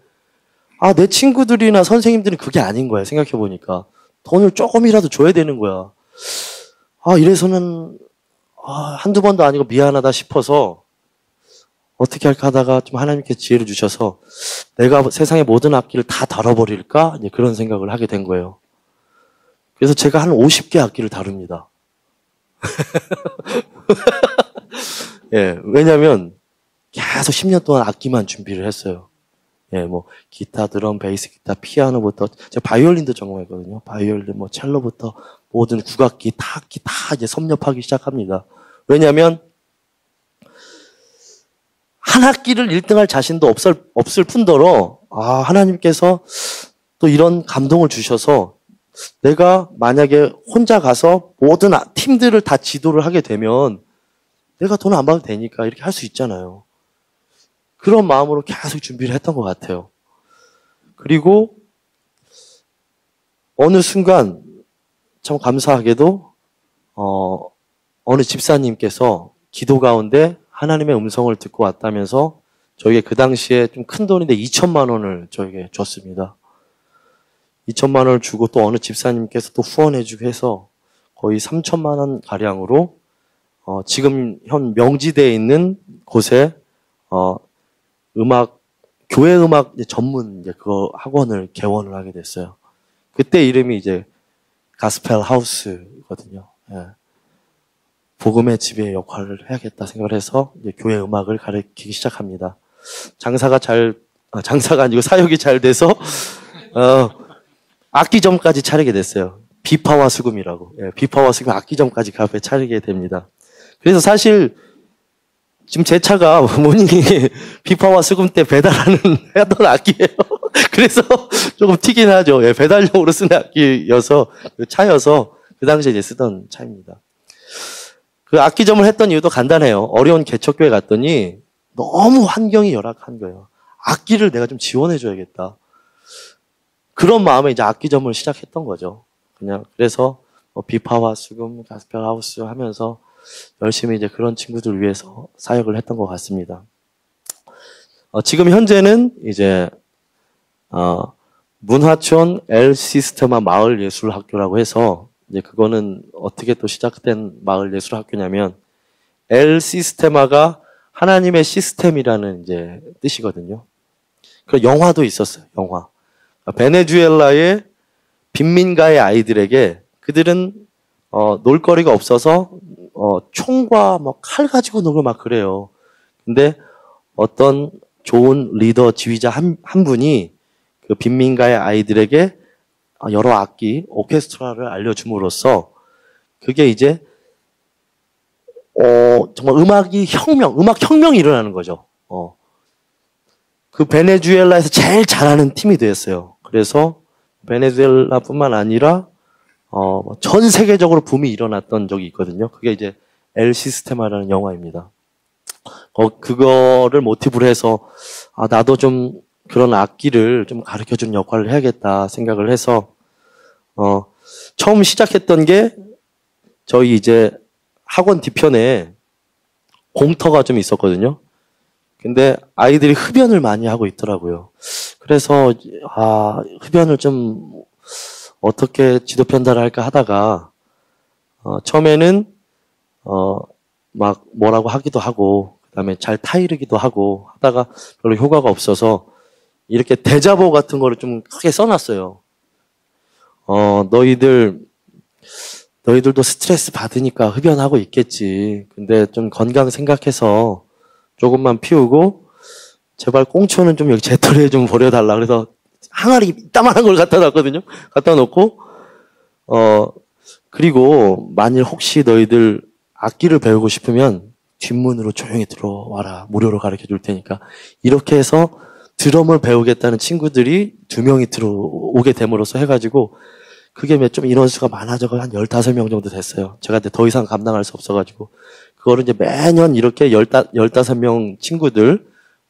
내 친구들이나 선생님들은 그게 아닌 거야. 생각해보니까 돈을 조금이라도 줘야 되는 거야. 이래서는 한두 번도 아니고 미안하다 싶어서 어떻게 할까 하다가 좀 하나님께 지혜를 주셔서 내가 세상의 모든 악기를 다 다뤄버릴까? 이제 그런 생각을 하게 된 거예요. 그래서 제가 한 50개 악기를 다룹니다. 예, 왜냐면 계속 10년 동안 악기만 준비를 했어요. 예, 뭐 기타, 드럼, 베이스, 기타, 피아노부터 제가 바이올린도 전공했거든요. 바이올린, 뭐 첼로부터 모든 국악기, 타악기 다 이제 섭렵하기 시작합니다. 왜냐면 한 학기를 1등할 자신도 없을 뿐더러 하나님께서 또 이런 감동을 주셔서 내가 만약에 혼자 가서 모든 팀들을 다 지도를 하게 되면 내가 돈 안 받아도 되니까 이렇게 할 수 있잖아요. 그런 마음으로 계속 준비를 했던 것 같아요. 그리고 어느 순간 참 감사하게도 어느 집사님께서 기도 가운데 하나님의 음성을 듣고 왔다면서 저에게 그 당시에 좀 큰 돈인데 2천만 원을 저에게 줬습니다. 2천만 원을 주고 또 어느 집사님께서 또 후원해주고 해서 거의 3천만 원 가량으로 지금 현 명지대에 있는 곳에 교회 음악 전문 그거 학원을 개원을 하게 됐어요. 그때 이름이 이제 가스펠 하우스거든요. 예. 복음의 지배의 역할을 해야겠다 생각을 해서 이제 교회 음악을 가르치기 시작합니다. 장사가 아니고 사역이 잘 돼서 악기점까지 차리게 됐어요. 비파와 수금이라고. 예, 비파와 수금 악기점까지 가게 차리게 됩니다. 그래서 사실 지금 제 차가 모닝이 비파와 수금 때 하던 악기예요. 그래서 조금 튀긴 하죠. 예, 배달용으로 쓰는 악기여서 차여서 그 당시에 이제 쓰던 차입니다. 그 악기점을 했던 이유도 간단해요. 어려운 개척교회 갔더니 너무 환경이 열악한 거예요. 악기를 내가 좀 지원해줘야겠다. 그런 마음에 이제 악기점을 시작했던 거죠. 그냥 그래서 비파와 수금, 가스펠 하우스 하면서 열심히 이제 그런 친구들 위해서 사역을 했던 것 같습니다. 지금 현재는 이제 문화촌 엘 시스테마 마을 예술 학교라고 해서 이제 그거는 어떻게 또 시작된 마을 예술 학교냐면 엘 시스테마가 하나님의 시스템이라는 이제 뜻이거든요. 그 영화도 있었어요. 영화. 베네수엘라의 빈민가의 아이들에게 그들은 놀거리가 없어서 총과 뭐 칼 가지고 놀고 막 그래요. 근데 어떤 좋은 리더 지휘자 한 분이 그 빈민가의 아이들에게 여러 악기, 오케스트라를 알려줌으로써 그게 이제 정말 음악 혁명이 일어나는 거죠. 그 베네수엘라에서 제일 잘하는 팀이 되었어요. 그래서 베네수엘라뿐만 아니라 전 세계적으로 붐이 일어났던 적이 있거든요. 그게 이제 엘 시스테마라는 영화입니다. 그거를 모티브로 해서 나도 좀 그런 악기를 좀 가르쳐주는 역할을 해야겠다 생각을 해서 처음 시작했던 게 저희 이제 학원 뒤편에 공터가 좀 있었거든요. 근데 아이들이 흡연을 많이 하고 있더라고요. 그래서 흡연을 좀 어떻게 지도 편달을 할까 하다가 처음에는 막 뭐라고 하기도 하고 그다음에 잘 타이르기도 하고 하다가 별로 효과가 없어서 이렇게 대자보 같은 거를 좀 크게 써놨어요. 너희들도 스트레스 받으니까 흡연하고 있겠지. 근데 좀 건강 생각해서 조금만 피우고 제발 꽁초는 좀 여기 재떨이에 좀 버려달라. 그래서 항아리 이따만한 걸 갖다 놨거든요. 갖다 놓고 그리고 만일 혹시 너희들 악기를 배우고 싶으면 뒷문으로 조용히 들어와라. 무료로 가르쳐 줄 테니까. 이렇게 해서 드럼을 배우겠다는 친구들이 2명이 들어오게 됨으로써 해가지고 그게 좀 인원수가 많아져서 한 15명 정도 됐어요. 제가 근데 더 이상 감당할 수 없어가지고. 그거를 이제 매년 이렇게 15명 친구들,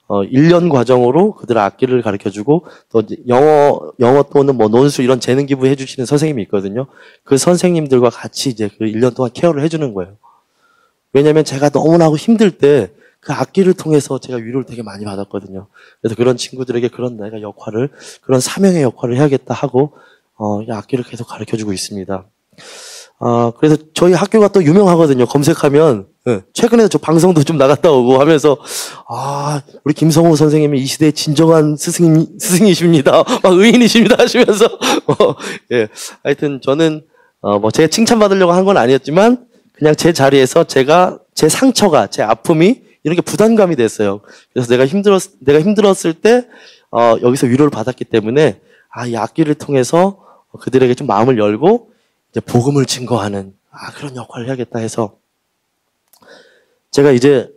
1년 과정으로 그들 악기를 가르쳐 주고, 또 이제 영어 또는 뭐 논술 이런 재능 기부 해주시는 선생님이 있거든요. 그 선생님들과 같이 이제 그 1년 동안 케어를 해주는 거예요. 왜냐면 제가 너무나 힘들 때 그 악기를 통해서 제가 위로를 되게 많이 받았거든요. 그래서 그런 친구들에게 그런 내가 역할을, 그런 사명의 역할을 해야겠다 하고, 이 악기를 계속 가르쳐 주고 있습니다. 그래서 저희 학교가 또 유명하거든요. 검색하면, 최근에 저 방송도 좀 나갔다 오고 하면서, 우리 김성호 선생님이 이 시대의 진정한 스승이십니다. 막 의인이십니다 하시면서, 예. 하여튼 저는, 제 칭찬받으려고 한 건 아니었지만, 그냥 제 자리에서 제 상처가, 제 아픔이 이런 게 부담감이 됐어요. 그래서 내가 힘들었을 때, 여기서 위로를 받았기 때문에, 이 악기를 통해서 그들에게 좀 마음을 열고, 이제 복음을 증거하는, 그런 역할을 해야겠다 해서, 제가 이제,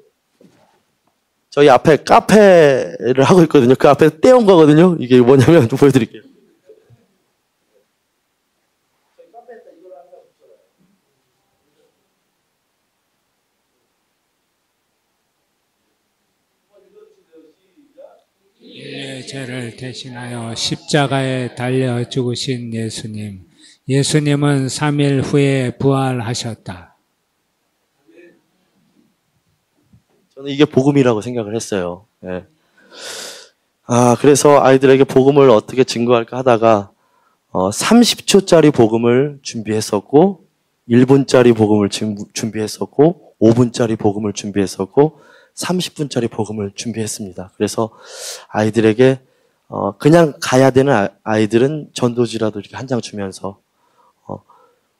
저희 앞에 카페를 하고 있거든요. 그 앞에 떼온 거거든요. 이게 뭐냐면, 좀 보여드릴게요. 인류의 죄를 대신하여 십자가에 달려 죽으신 예수님. 예수님은 3일 후에 부활하셨다. 저는 이게 복음이라고 생각을 했어요. 예. 그래서 아이들에게 복음을 어떻게 증거할까 하다가 30초짜리 복음을 준비했었고 1분짜리 복음을 준비했었고 5분짜리 복음을 준비했었고 30분짜리 복음을 준비했습니다. 그래서 아이들에게 그냥 가야 되는 아이들은 전도지라도 이렇게 한 장 주면서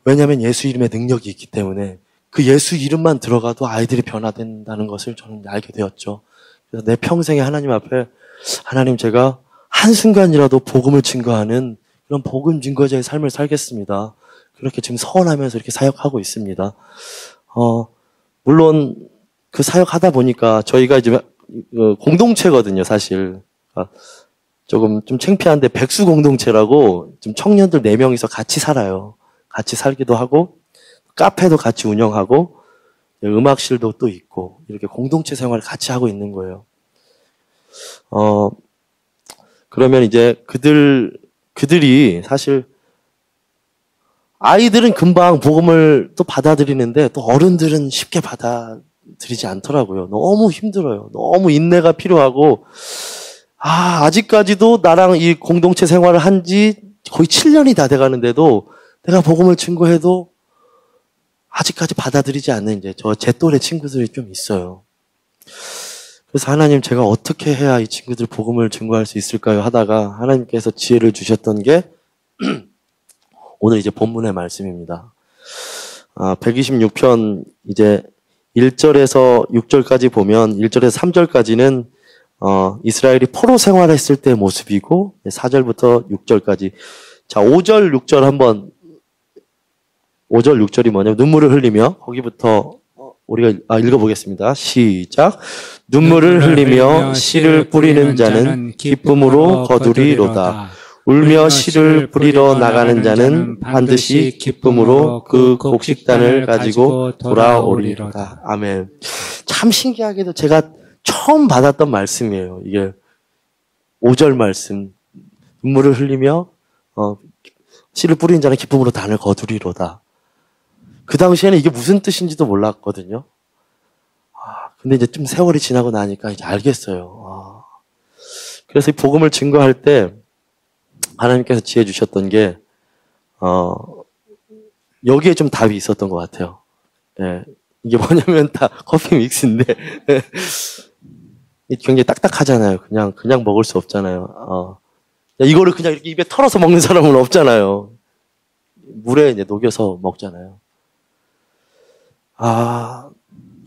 왜냐하면 예수 이름의 능력이 있기 때문에 그 예수 이름만 들어가도 아이들이 변화된다는 것을 저는 알게 되었죠. 그래서 내 평생에 하나님 앞에 하나님 제가 한순간이라도 복음을 증거하는 그런 복음 증거자의 삶을 살겠습니다. 그렇게 지금 서원하면서 이렇게 사역하고 있습니다. 물론 그 사역하다 보니까 저희가 이제 공동체거든요, 사실. 좀 창피한데 백수 공동체라고 좀 청년들 4명이서 같이 살아요. 같이 살기도 하고 카페도 같이 운영하고 음악실도 또 있고 이렇게 공동체 생활을 같이 하고 있는 거예요. 그러면 이제 그들이 사실 아이들은 금방 복음을 또 받아들이는데 또 어른들은 쉽게 받아들이지 않더라고요. 너무 힘들어요. 너무 인내가 필요하고 아직까지도 나랑 이 공동체 생활을 한 지 거의 7년이 다 돼가는데도 내가 복음을 증거해도 아직까지 받아들이지 않는 제 또래 친구들이 좀 있어요. 그래서 하나님 제가 어떻게 해야 이 친구들 복음을 증거할 수 있을까요? 하다가 하나님께서 지혜를 주셨던 게 오늘 이제 본문의 말씀입니다. 126편 이제 1절에서 6절까지 보면 1절에서 3절까지는 이스라엘이 포로 생활했을 때의 모습이고 4절부터 6절까지 자 5절 6절 한번 5절 6절이 뭐냐면 눈물을 흘리며 거기부터 우리가 읽어보겠습니다. 시작. 눈물을 흘리며 씨를 뿌리는 자는 기쁨으로 거두리로다. 울며 씨를 뿌리러 나가는 자는 반드시 기쁨으로 그 곡식단을 가지고 돌아오리로다. 아멘. 참 신기하게도 제가 처음 받았던 말씀이에요. 이게 5절 말씀. 눈물을 흘리며 씨를 뿌리는 자는 기쁨으로 단을 거두리로다. 그 당시에는 이게 무슨 뜻인지도 몰랐거든요. 근데 이제 좀 세월이 지나고 나니까 이제 알겠어요. 그래서 이 복음을 증거할 때 하나님께서 지혜 주셨던 게, 여기에 좀 답이 있었던 것 같아요. 예, 이게 뭐냐면 다 커피 믹스인데, 굉장히 딱딱하잖아요. 그냥 먹을 수 없잖아요. 이거를 그냥 이렇게 입에 털어서 먹는 사람은 없잖아요. 물에 이제 녹여서 먹잖아요.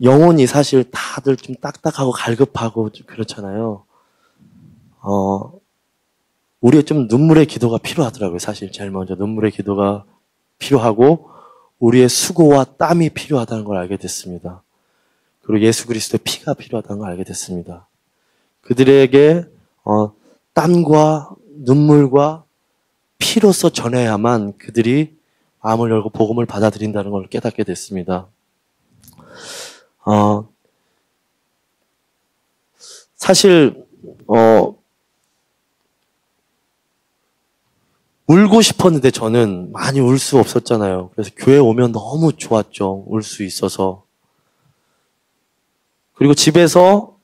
영혼이 사실 다들 좀 딱딱하고 갈급하고 좀 그렇잖아요. 우리의 좀 눈물의 기도가 필요하더라고요. 사실 제일 먼저 눈물의 기도가 필요하고 우리의 수고와 땀이 필요하다는 걸 알게 됐습니다. 그리고 예수 그리스도의 피가 필요하다는 걸 알게 됐습니다. 그들에게 땀과 눈물과 피로써 전해야만 그들이 마음을 열고 복음을 받아들인다는 걸 깨닫게 됐습니다. 사실 울고 싶었는데 저는 많이 울 수 없었잖아요. 그래서 교회 오면 너무 좋았죠. 울 수 있어서. 그리고 집에서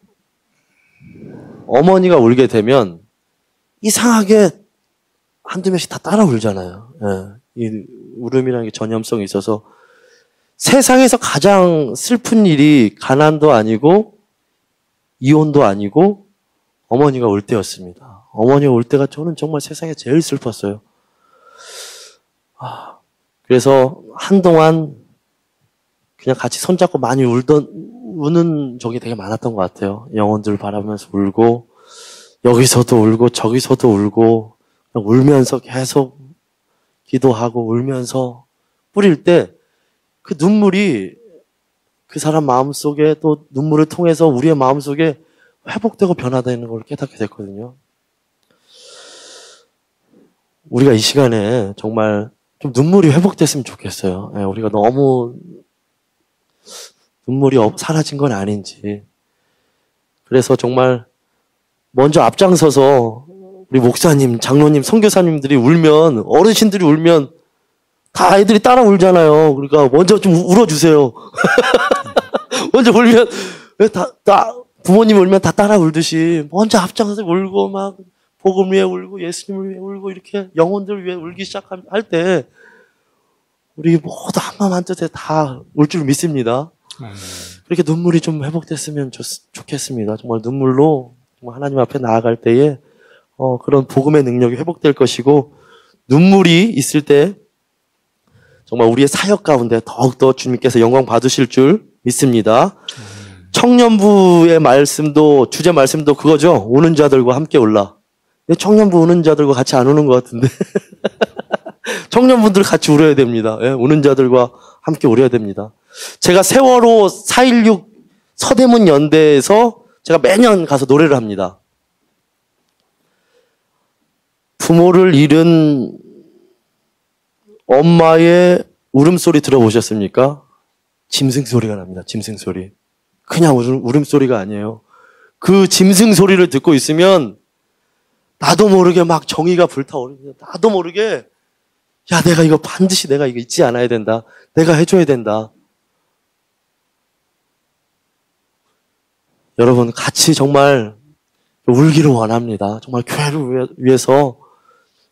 어머니가 울게 되면 이상하게 한두 명씩 다 따라 울잖아요. 예. 이 울음이라는 게 전염성이 있어서 세상에서 가장 슬픈 일이 가난도 아니고 이혼도 아니고 어머니가 울 때였습니다. 어머니가 울 때가 저는 정말 세상에 제일 슬펐어요. 그래서 한동안 그냥 같이 손잡고 많이 우는 적이 되게 많았던 것 같아요. 영혼들 바라보면서 울고 여기서도 울고 저기서도 울고 울면서 계속 기도하고 울면서 뿌릴 때 그 눈물이 그 사람 마음속에 또 눈물을 통해서 우리의 마음속에 회복되고 변화되는 걸 깨닫게 됐거든요. 우리가 이 시간에 정말 좀 눈물이 회복됐으면 좋겠어요. 우리가 너무 눈물이 사라진 건 아닌지. 그래서 정말 먼저 앞장서서 우리 목사님, 장로님, 선교사님들이 울면, 어르신들이 울면 다 아이들이 따라 울잖아요. 그러니까 먼저 좀 울어주세요. 먼저 울면 부모님 울면 다 따라 울듯이 먼저 앞장서서 울고 막 복음 위에 울고 예수님을 위해 울고 이렇게 영혼들 위해 울기 시작할 때 우리 모두 한마음 한뜻에 다 울 줄 믿습니다. 그렇게 눈물이 좀 회복됐으면 좋겠습니다. 정말 눈물로 정말 하나님 앞에 나아갈 때에 그런 복음의 능력이 회복될 것이고 눈물이 있을 때 정말 우리의 사역 가운데 더욱더 주님께서 영광 받으실 줄 믿습니다. 청년부의 말씀도 주제 말씀도 그거죠. 우는 자들과 함께 울라. 청년부 우는 자들과 같이 안 우는 것 같은데 청년분들 같이 울어야 됩니다. 우는 자들과 함께 울어야 됩니다. 제가 세월호 4.16 서대문 연대에서 제가 매년 가서 노래를 합니다. 부모를 잃은 엄마의 울음소리 들어보셨습니까? 짐승소리가 납니다. 짐승소리. 그냥 울음소리가 아니에요. 그 짐승소리를 듣고 있으면 나도 모르게 막 정의가 불타오릅니다. 나도 모르게 내가 이거 반드시 내가 이거 잊지 않아야 된다. 내가 해줘야 된다. 여러분 같이 정말 울기를 원합니다. 정말 교회를 위해서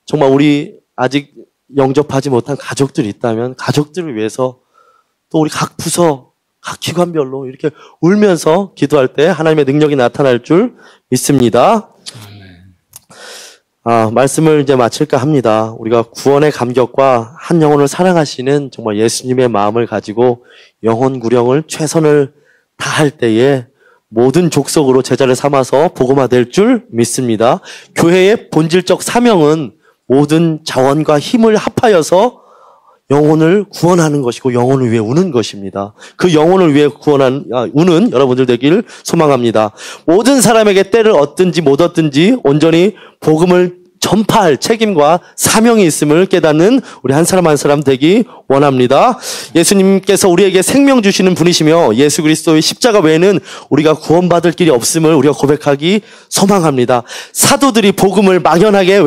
정말 우리 아직 영접하지 못한 가족들이 있다면 가족들을 위해서 또 우리 각 부서, 각 기관별로 이렇게 울면서 기도할 때 하나님의 능력이 나타날 줄 믿습니다. 말씀을 이제 마칠까 합니다. 우리가 구원의 감격과 한 영혼을 사랑하시는 정말 예수님의 마음을 가지고 영혼 구령을 최선을 다할 때에 모든 족속으로 제자를 삼아서 복음화될 줄 믿습니다. 교회의 본질적 사명은 모든 자원과 힘을 합하여서 영혼을 구원하는 것이고 영혼을 위해 우는 것입니다. 그 영혼을 위해 우는 여러분들 되길 소망합니다. 모든 사람에게 때를 얻든지 못 얻든지 온전히 복음을 전파할 책임과 사명이 있음을 깨닫는 우리 한 사람 한 사람 되기 원합니다. 예수님께서 우리에게 생명 주시는 분이시며 예수 그리스도의 십자가 외에는 우리가 구원받을 길이 없음을 우리가 고백하기 소망합니다. 사도들이 복음을 막연하게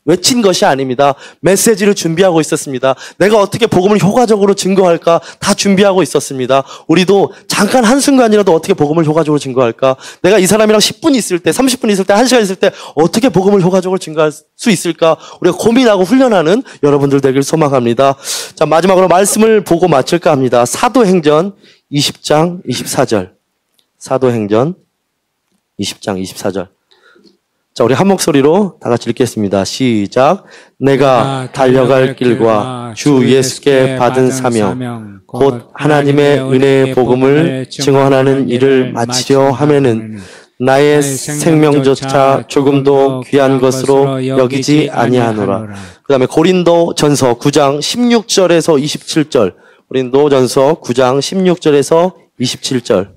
외친 것이 아닙니다. 메시지를 준비하고 있었습니다. 내가 어떻게 복음을 효과적으로 증거할까 다 준비하고 있었습니다. 우리도 잠깐 한순간이라도 어떻게 복음을 효과적으로 증거할까? 내가 이 사람이랑 10분 있을 때, 30분 있을 때, 1시간 있을 때 어떻게 복음을 효과적으로 증거할 수 있을까? 우리가 고민하고 훈련하는 여러분들 되길 소망합니다. 자, 마지막으로 말씀을 보고 마칠까 합니다. 사도행전 20장 24절. 사도행전 20장 24절. 자, 우리 한 목소리로 다 같이 읽겠습니다. 시작. 내가 달려갈 길과 주 예수께 받은 사명, 곧 하나님의 은혜의 복음을 증언하는 일을 마치려 하면은 나의 생명조차 조금도 귀한 것으로 여기지 아니하노라. 그 다음에 고린도전서 9장 16절에서 27절. 고린도전서 9장 16절에서 27절.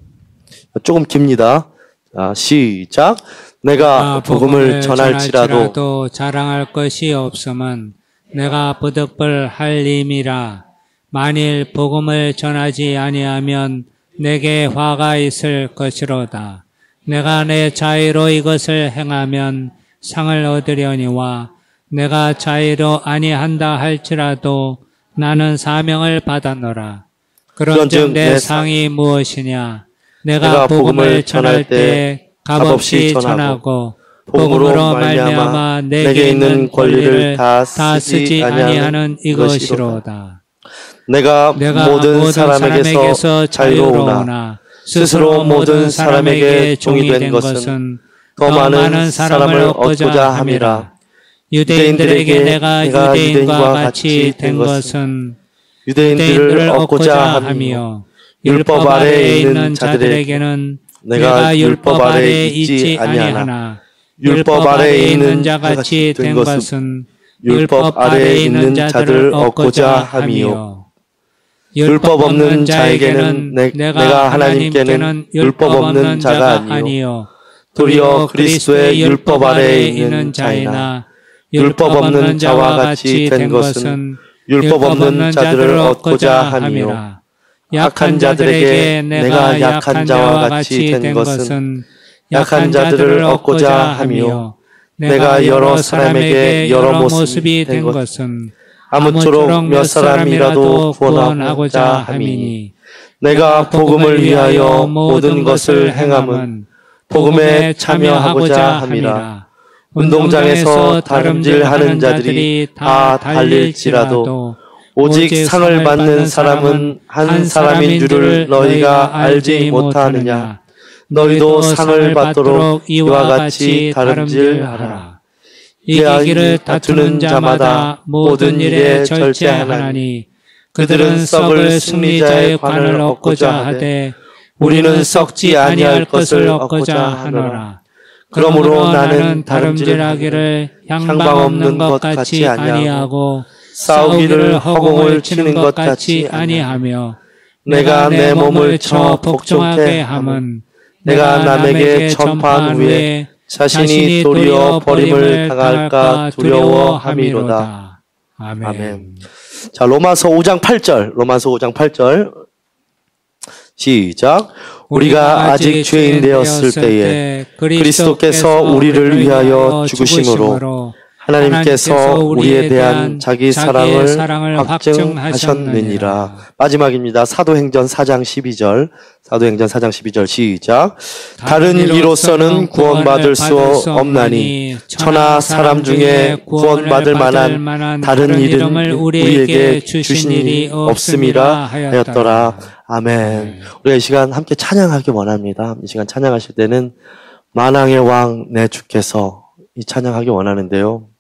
조금 깁니다. 자, 시작. 내가 복음을 전할지라도 자랑할 것이 없으면 내가 버덕벌 할 임이라. 만일 복음을 전하지 아니하면 내게 화가 있을 것이로다. 내가 내 자유로 이것을 행하면 상을 얻으려니와 내가 자유로 아니한다 할지라도 나는 사명을 받았노라. 그런즉 내 상이 무엇이냐? 내가 복음을 전할 때 값없이 전하고 복음으로 말미암아 내게 있는 권리를 다 쓰지 아니하는 이것이로다. 내가 모든 사람에게서 자유로우나 스스로 모든 사람에게 종이 된 것은 더 많은 사람을 얻고자 함이라. 유대인들에게 내가 유대인과 같이 된 것은 유대인들을 얻고자 함이요 율법 아래에 있는 자들에게는 내가 율법 아래에 있지 아니하나 율법 아래에 있는 자같이 된 것은 율법 아래에 있는 자들을 얻고자 함이요 율법 없는 자에게는 내가 하나님께는 율법 없는 자가 아니요 도리어 그리스도의 율법 아래에 있는 자이나 율법 없는 자와 같이 된 것은 율법 없는 자들을 얻고자 함이라. 약한 자들에게 내가 약한 자와 같이 된 것은 약한 자들을 얻고자 함이요 내가 여러 사람에게 여러 모습이 된 것은 아무쪼록 몇 사람이라도 구원하고자 함이니 내가 복음을 위하여 모든 것을 행함은 복음에 참여하고자 함이라. 운동장에서 다름질하는 자들이 다 달릴지라도 오직 상을 받는 사람은 한 사람인 줄을 너희가 알지 못하느냐. 너희도 상을 받도록 이와 같이 다름질하라. 이기기를 다투는 자마다 모든 일에 절제하나니 그들은 썩을 승리자의 관을 얻고자 하되 우리는 썩지 아니할 것을 얻고자 하노라. 그러므로 나는 다름질하기를 향방 없는 것 같이 아니하고 싸우기를 허공을 치는 것 같이 아니하며 내가 내 몸을 쳐 복종하게 함은 내가 남에게 전파한 후에 자신이 도리어 버림을 당할까 두려워함이로다. 아멘. 자, 로마서 5장 8절. 로마서 5장 8절. 시작. 우리가 아직 죄인 되었을 때에 그리스도께서 우리를 위하여 죽으심으로 하나님께서 우리에 대한 자기 사랑을 확증하셨느니라. 마지막입니다. 사도행전 4장 12절. 사도행전 4장 12절 시작. 다른 이로서는 구원받을 수 없나니 천하 사람 중에 구원받을 만한 다른 이름을 우리에게 주신 일이 없음이라 하였더라. 아멘. 우리가 이 시간 함께 찬양하기 원합니다. 이 시간 찬양하실 때는 만왕의 왕 내 주께서 이 찬양하기 원하는데요.